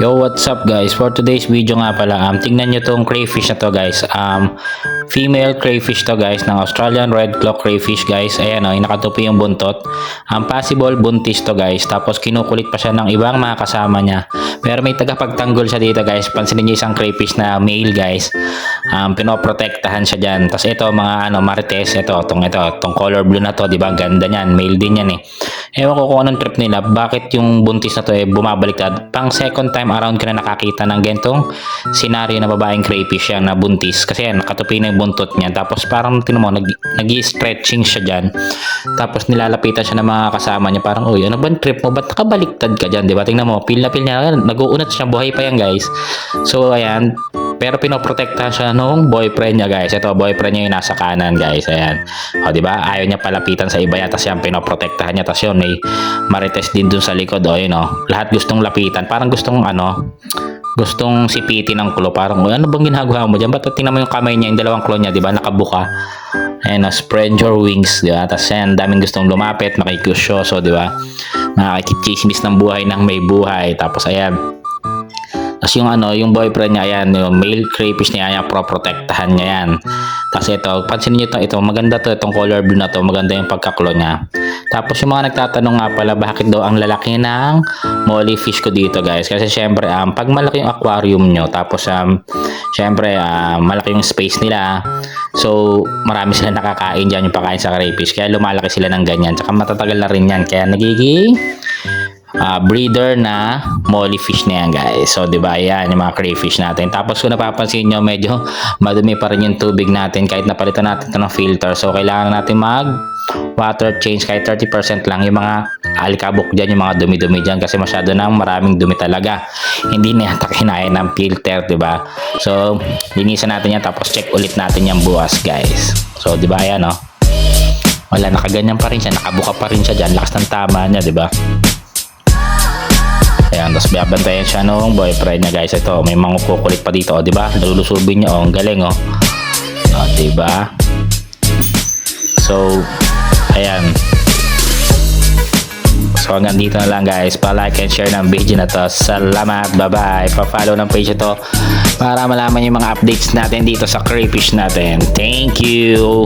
Yo, what's up guys? For today's video nga pala, tingnan nyo tong crayfish na to guys. Female crayfish to guys, ng Australian red claw crayfish guys. Ayan o, nakatupi yung buntot. Possible buntis to guys. Tapos kinukulit pa siya ng ibang mga kasama niya. Pero may tagapagtanggol siya dito guys. Pansinin niyo isang crayfish na male guys. Pinoprotektahan siya dyan. Tapos ito mga marites, itong color blue na to, di ba? Ganda niyan, male din yan eh. Ewan ko kung anong trip nila, bakit yung buntis na to bumabaliktad. Pang second time around ko na nakakita ng gantong senaryo na babaeng crayfish yan na buntis. Kasi yan, nakatupi na yung buntot niya. Tapos parang tinan mo, nag-i-stretching siya dyan. Tapos nilalapitan siya ng mga kasama niya. Parang, uy, ano ba trip mo? Ba't nakabaliktad ka dyan? Diba? Tingnan mo, pil na pil niya. Nag-uunat siya, buhay pa yan guys. So ayan, pero pinoprotektahan siya nung boyfriend niya guys. Ito, boyfriend niya yung nasa kanan guys. Ayan. O, diba? Ayaw niya palapitan sa iba yan. Tapos yan, pinoprotektahan niya. Tapos yun, may marites din dun sa likod. O, yun o. Lahat gustong lapitan. Parang gustong gustong sipitin ng claw. Parang, ano bang ginagawa mo dyan? Ba't tingnan mo yung kamay niya, yung dalawang claw niya, diba? Nakabuka. Ayan, spread your wings, diba? Tapos yan, daming gustong lumapit, makikusyoso, diba? Nakikichismis ng buhay ng may buhay. Tapos ayan. Tapos yung boyfriend niya, ayan, yung male crayfish niya, ayan, protektahan niya yan. Tapos ito, pansinin niyo ito, maganda to, itong color blue na to, maganda yung pagkaklo niya. Tapos yung mga nagtatanong nga pala, bakit daw ang lalaki ng molly fish ko dito guys? Kasi syempre, pag malaki yung aquarium nyo, tapos syempre, malaki yung space nila, so marami sila nakakain dyan yung pagkain sa crayfish, kaya lumalaki sila ng ganyan. Tsaka matatagal na rin yan, kaya nagiging breeder na molly fish na yan guys. So diba, yan yung mga crayfish natin. Tapos kung napapansin nyo, medyo madumi pa rin yung tubig natin kahit napalitan natin ito ng filter. So kailangan natin mag water change kahit 30% lang. Yung mga alikabok dyan, yung mga dumi-dumi dyan, kasi masyado nang maraming dumi talaga. Hindi na yata kinaya ng filter, diba? So linisan natin yan, tapos check ulit natin yan bukas guys. So diba, yan o, wala, nakaganyan pa rin siya, nakabuka pa rin siya dyan. Lakas ng tama niya, diba? Ayan, tapos babantayan siya nung boyfriend niya guys. Ito, may mga kukulit pa dito, o diba? Nalulusubin niya, ang galing o. O, diba? So, ayan. So, hanggang dito na lang guys. Pa-like and share ng video na to. Salamat, bye-bye. Pa-follow ng page ito para malaman yung mga updates natin dito sa crayfish natin. Thank you!